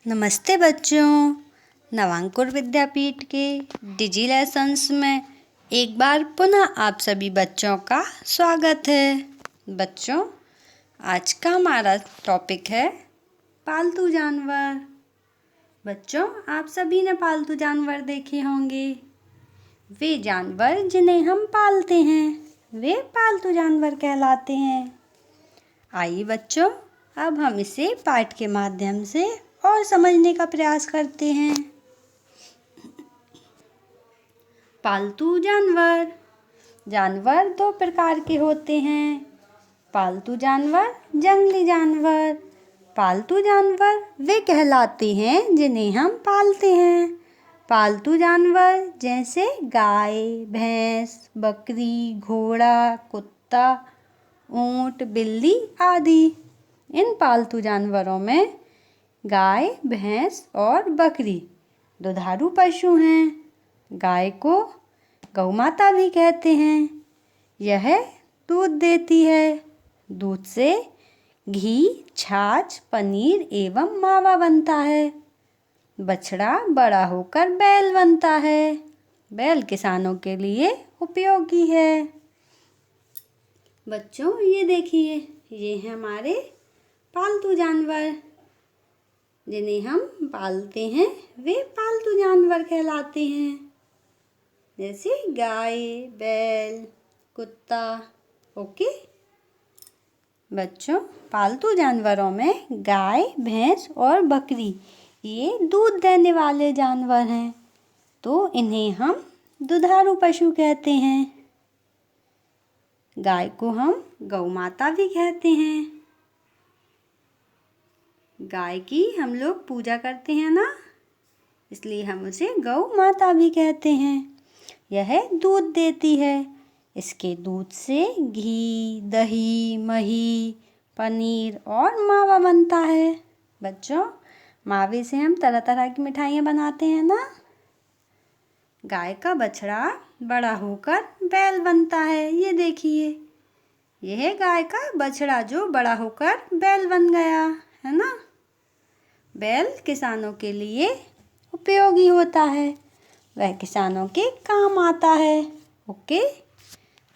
नमस्ते बच्चों। नवांकुर विद्यापीठ के डिजी लेसन्स में एक बार पुनः आप सभी बच्चों का स्वागत है। बच्चों, आज का हमारा टॉपिक है पालतू जानवर। बच्चों, आप सभी ने पालतू जानवर देखे होंगे। वे जानवर जिन्हें हम पालते हैं वे पालतू जानवर कहलाते हैं। आइए बच्चों, अब हम इसे पाठ के माध्यम से और समझने का प्रयास करते हैं। पालतू जानवर। जानवर दो प्रकार के होते हैं, पालतू जानवर, जंगली जानवर। पालतू जानवर वे कहलाते हैं जिन्हें हम पालते हैं। पालतू जानवर जैसे गाय, भैंस, बकरी, घोड़ा, कुत्ता, ऊंट, बिल्ली आदि। इन पालतू जानवरों में गाय, भैंस और बकरी दुधारू पशु हैं। गाय को गौ माता भी कहते हैं। यह दूध देती है। दूध से घी, छाछ, पनीर एवं मावा बनता है। बछड़ा बड़ा होकर बैल बनता है। बैल किसानों के लिए उपयोगी है। बच्चों, ये देखिए, ये हैं हमारे पालतू जानवर। जिन्हें हम पालते हैं वे पालतू जानवर कहलाते हैं, जैसे गाय, बैल, कुत्ता। ओके बच्चों, पालतू जानवरों में गाय, भैंस और बकरी ये दूध देने वाले जानवर हैं, तो इन्हें हम दुधारू पशु कहते हैं। गाय को हम गौ माता भी कहते हैं। गाय की हम लोग पूजा करते हैं ना, इसलिए हम उसे गौ माता भी कहते हैं। यह दूध देती है। इसके दूध से घी, दही, मही, पनीर और मावा बनता है। बच्चों, मावे से हम तरह तरह की मिठाइयाँ बनाते हैं ना। गाय का बछड़ा बड़ा होकर बैल बनता है। ये देखिए, यह है गाय का बछड़ा जो बड़ा होकर बैल बन गया है ना। बैल किसानों के लिए उपयोगी होता है, वह किसानों के काम आता है। ओके,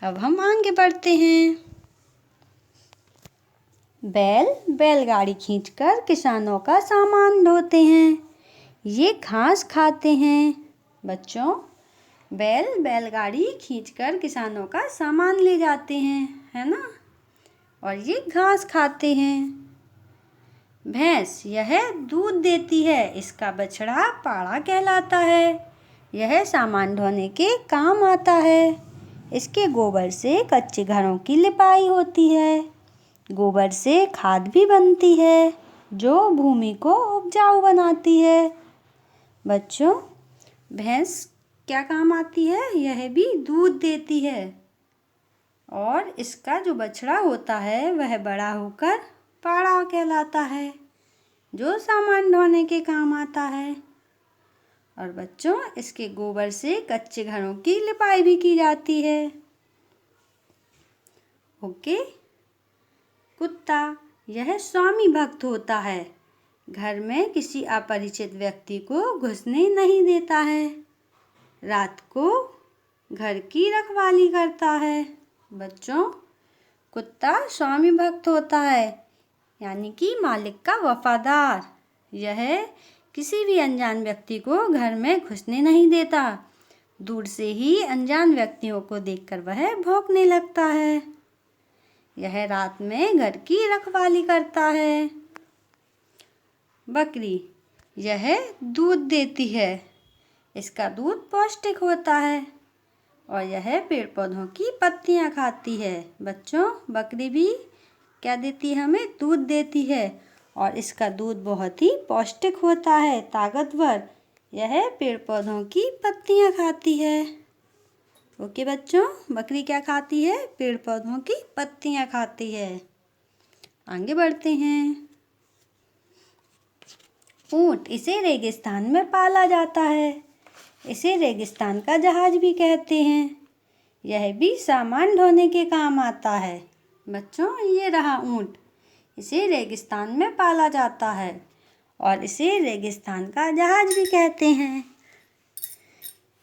अब हम आगे बढ़ते हैं। बैल बैलगाड़ी खींचकर किसानों का सामान ढोते हैं। ये घास खाते हैं। बच्चों, बैल बैलगाड़ी खींचकर किसानों का सामान ले जाते हैं, है ना, और ये घास खाते हैं। भैंस यह दूध देती है। इसका बछड़ा पाड़ा कहलाता है। यह सामान ढोने के काम आता है। इसके गोबर से कच्चे घरों की लिपाई होती है। गोबर से खाद भी बनती है जो भूमि को उपजाऊ बनाती है। बच्चों, भैंस क्या काम आती है? यह भी दूध देती है और इसका जो बछड़ा होता है वह बड़ा होकर पाड़ा कहलाता है जो सामान ढोने के काम आता है। और बच्चों, इसके गोबर से कच्चे घरों की लिपाई भी की जाती है। ओके, कुत्ता यह स्वामी भक्त होता है। घर में किसी अपरिचित व्यक्ति को घुसने नहीं देता है। रात को घर की रखवाली करता है। बच्चों, कुत्ता स्वामी भक्त होता है, यानी कि मालिक का वफादार। यह किसी भी अनजान व्यक्ति को घर में घुसने नहीं देता। दूर से ही अनजान व्यक्तियों को देखकर वह भौंकने लगता है। यह रात में घर की रखवाली करता है। बकरी यह दूध देती है। इसका दूध पौष्टिक होता है और यह पेड़ पौधों की पत्तियां खाती है। बच्चों, बकरी भी क्या देती है? हमें दूध देती है और इसका दूध बहुत ही पौष्टिक होता है, ताकतवर। यह पेड़ पौधों की पत्तियां खाती है। ओके बच्चों, बकरी क्या खाती है? पेड़ पौधों की पत्तियां खाती है। आगे बढ़ते हैं। ऊंट, इसे रेगिस्तान में पाला जाता है। इसे रेगिस्तान का जहाज भी कहते हैं। यह भी सामान ढोने के काम आता है। बच्चों, ये रहा ऊंट। इसे रेगिस्तान में पाला जाता है और इसे रेगिस्तान का जहाज भी कहते हैं।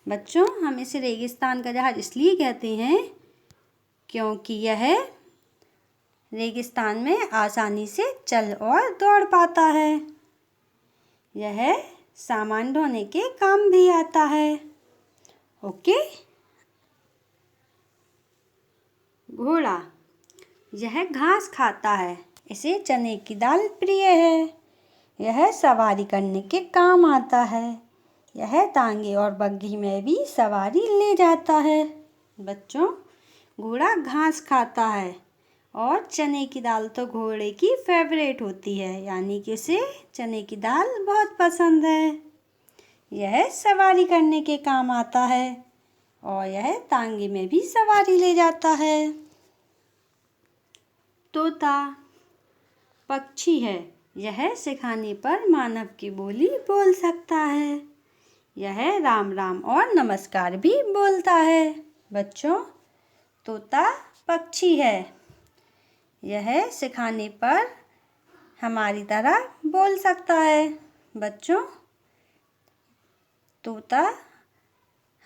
बच्चों, हम इसे रेगिस्तान का जहाज इसलिए कहते हैं क्योंकि यह रेगिस्तान में आसानी से चल और दौड़ पाता है। यह सामान ढोने के काम भी आता है। ओके। घोड़ा, यह घास खाता है। इसे चने की दाल प्रिय है। यह सवारी करने के काम आता है। यह तांगे और बग्घी में भी सवारी ले जाता है। बच्चों, घोड़ा घास खाता है और चने की दाल तो घोड़े की फेवरेट होती है, यानी कि उसे चने की दाल बहुत पसंद है। यह सवारी करने के काम आता है और यह तांगे में भी सवारी ले जाता है। तोता पक्षी है। यह सिखाने पर मानव की बोली बोल सकता है। यह राम राम और नमस्कार भी बोलता है। बच्चों, तोता पक्षी है। यह सिखाने पर हमारी तरह बोल सकता है। बच्चों, तोता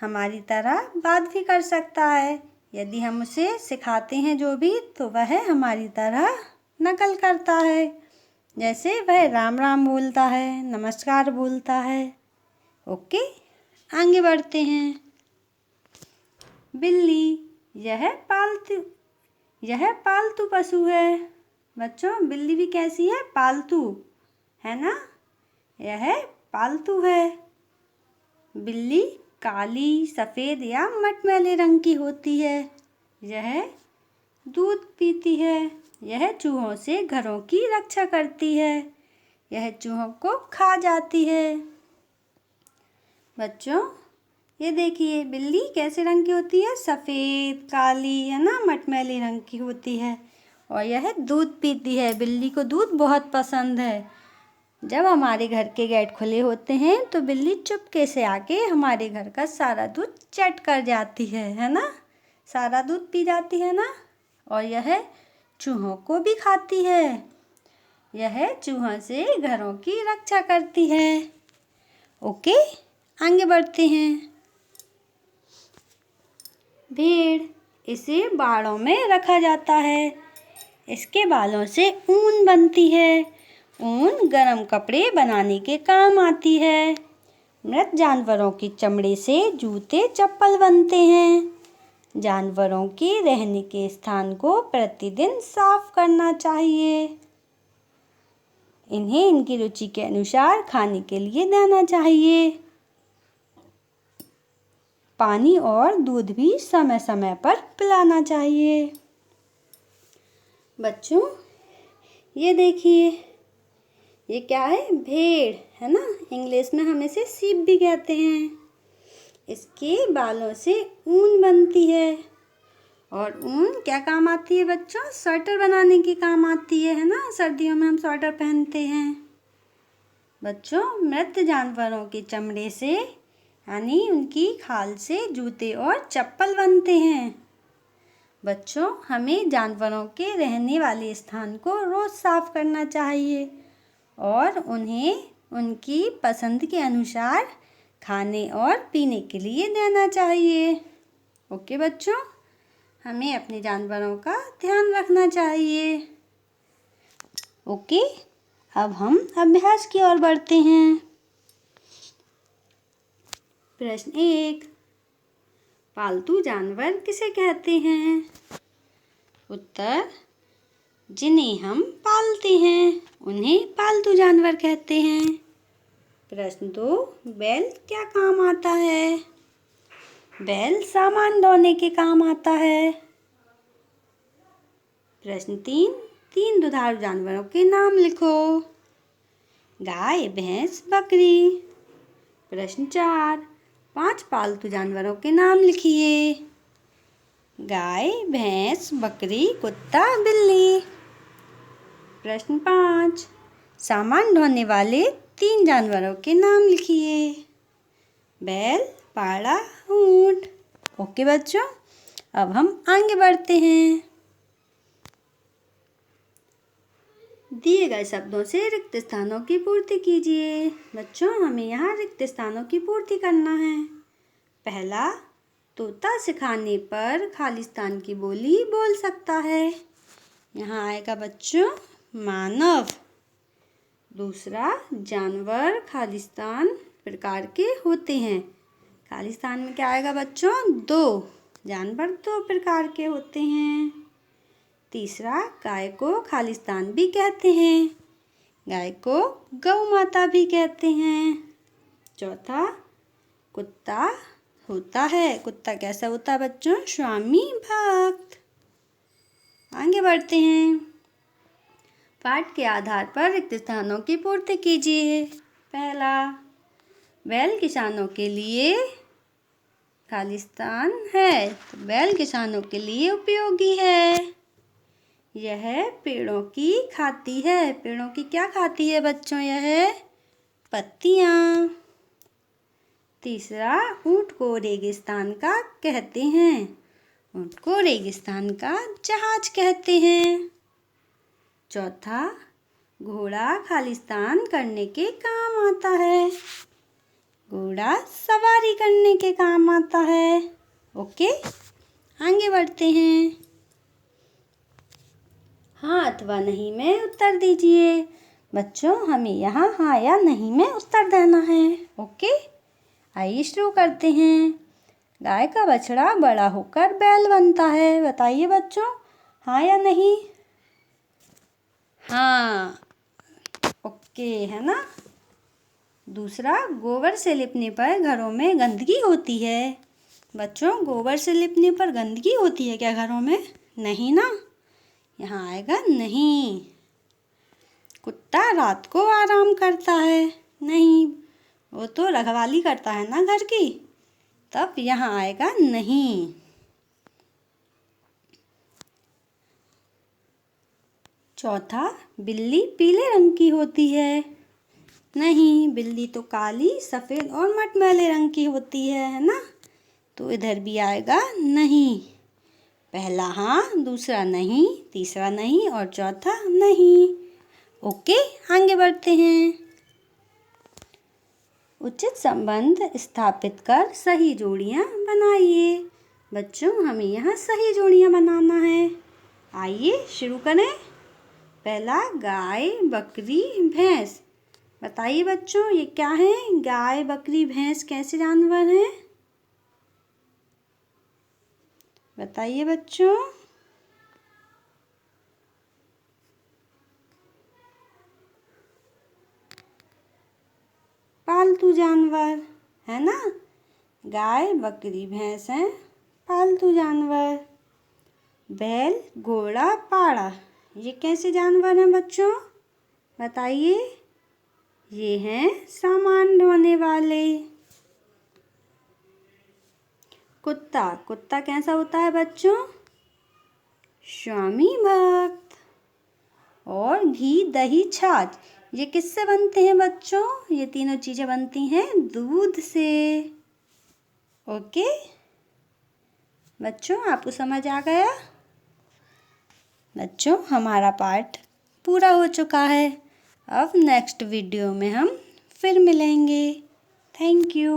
हमारी तरह बात भी कर सकता है। यदि हम उसे सिखाते हैं जो भी, तो वह हमारी तरह नकल करता है। जैसे वह राम राम बोलता है, नमस्कार बोलता है। ओके, आगे बढ़ते हैं। बिल्ली, यह पालतू पशु है। बच्चों, बिल्ली भी कैसी है? पालतू है ना। यह पालतू है। बिल्ली काली, सफ़ेद या मटमैले रंग की होती है। यह दूध पीती है। यह चूहों से घरों की रक्षा करती है। यह चूहों को खा जाती है। बच्चों, ये देखिए बिल्ली कैसे रंग की होती है? सफ़ेद, काली, है ना, मटमैले रंग की होती है और यह दूध पीती है। बिल्ली को दूध बहुत पसंद है। जब हमारे घर के गेट खुले होते हैं तो बिल्ली चुपके से आके हमारे घर का सारा दूध चट कर जाती है ना। सारा दूध पी जाती है ना। और यह चूहों को भी खाती है। यह चूहों से घरों की रक्षा करती है। ओके, आगे बढ़ते हैं। भेड़, इसे बाड़ों में रखा जाता है। इसके बालों से ऊन बनती है। ऊन गरम कपड़े बनाने के काम आती है। मृत जानवरों की चमड़े से जूते चप्पल बनते हैं। जानवरों के रहने के स्थान को प्रतिदिन साफ करना चाहिए। इन्हें इनकी रुचि के अनुसार खाने के लिए देना चाहिए। पानी और दूध भी समय समय पर पिलाना चाहिए। बच्चों, ये देखिए, ये क्या है? भेड़ है ना। इंग्लिश में हम इसे सीप भी कहते हैं। इसके बालों से ऊन बनती है और ऊन क्या काम आती है बच्चों? स्वेटर बनाने के काम आती है ना। सर्दियों में हम स्वेटर पहनते हैं। बच्चों, मृत जानवरों के चमड़े से यानी उनकी खाल से जूते और चप्पल बनते हैं। बच्चों, हमें जानवरों के रहने वाले स्थान को रोज़ साफ करना चाहिए और उन्हें उनकी पसंद के अनुसार खाने और पीने के लिए देना चाहिए। ओके बच्चों, हमें अपने जानवरों का ध्यान रखना चाहिए। ओके, अब हम अभ्यास की ओर बढ़ते हैं। प्रश्न 1, पालतू जानवर किसे कहते हैं? उत्तर, जिन्हें हम पालते हैं उन्हें पालतू जानवर कहते हैं। प्रश्न 2, बैल क्या काम आता है? बैल सामान ढोने के काम आता है। प्रश्न 3, 3 दुधारू जानवरों के नाम लिखो। गाय, भैंस, बकरी। प्रश्न 4, 5 पालतू जानवरों के नाम लिखिए। गाय, भैंस, बकरी, कुत्ता, बिल्ली। प्रश्न 5, सामान ढोने वाले 3 जानवरों के नाम लिखिए। बैल, पाड़ा, ऊंट। ओके बच्चों, अब हम आगे बढ़ते हैं। दिए गए शब्दों से रिक्त स्थानों की पूर्ति कीजिए। बच्चों, हमें यहाँ रिक्त स्थानों की पूर्ति करना है। पहला, तोता सिखाने पर खालिस्तान की बोली बोल सकता है। यहाँ आएगा बच्चों मानव। दूसरा, जानवर खालिस्तान प्रकार के होते हैं। खालिस्तान में क्या आएगा बच्चों? दो, जानवर दो प्रकार के होते हैं। तीसरा, गाय को खालिस्तान भी कहते हैं। गाय को गौ माता भी कहते हैं। चौथा, कुत्ता होता है। कुत्ता कैसा होता है बच्चों? स्वामी भक्त। आगे बढ़ते हैं। पाठ के आधार पर रिक्त स्थानों की पूर्ति कीजिए। पहला, बैल किसानों के लिए खालिस्तान है, तो बैल किसानों के लिए उपयोगी है। यह पेड़ों की खाती है। पेड़ों की क्या खाती है बच्चों? यह पत्तियाँ। तीसरा, ऊँट को रेगिस्तान का कहते हैं। ऊँट को रेगिस्तान का जहाज कहते हैं। चौथा, घोड़ा खालिस्तान करने के काम आता है। घोड़ा सवारी करने के काम आता है। ओके, आगे बढ़ते हैं। हाँ अथवा नहीं में उत्तर दीजिए। बच्चों, हमें यहाँ हाँ या नहीं में उत्तर देना है। ओके, आइए शुरू करते हैं। गाय का बछड़ा बड़ा होकर बैल बनता है। बताइए बच्चों, हाँ या नहीं? हाँ, ओके है ना। दूसरा, गोबर से लिपने पर घरों में गंदगी होती है। बच्चों, गोबर से लिपने पर गंदगी होती है क्या घरों में? नहीं ना, यहाँ आएगा नहीं। कुत्ता रात को आराम करता है? नहीं, वो तो रखवाली करता है ना घर की, तब यहाँ आएगा नहीं। चौथा, बिल्ली पीले रंग की होती है। नहीं, बिल्ली तो काली, सफ़ेद और मटमैले रंग की होती है ना, तो इधर भी आएगा नहीं। पहला हाँ, दूसरा नहीं, तीसरा नहीं और चौथा नहीं। ओके, आगे बढ़ते हैं। उचित संबंध स्थापित कर सही जोड़ियाँ बनाइए। बच्चों, हमें यहाँ सही जोड़ियाँ बनाना है। आइए शुरू करें। पहला, गाय बकरी भैंस। बताइए बच्चों, ये क्या है? गाय बकरी भैंस कैसे जानवर हैं? बताइए बच्चों। पालतू जानवर है ना। गाय बकरी भैंस हैं पालतू जानवर। बैल घोड़ा पाड़ा, ये कैसे जानवर हैं बच्चों? बताइए। ये हैं सामान ढोने वाले। कुत्ता, कुत्ता कैसा होता है बच्चों? स्वामी भक्त। और घी दही छाछ, ये किससे बनते हैं बच्चों? ये तीनों चीज़ें बनती हैं दूध से। ओके बच्चों, आपको समझ आ गया? बच्चों, हमारा पाठ पूरा हो चुका है। अब नेक्स्ट वीडियो में हम फिर मिलेंगे। Thank you.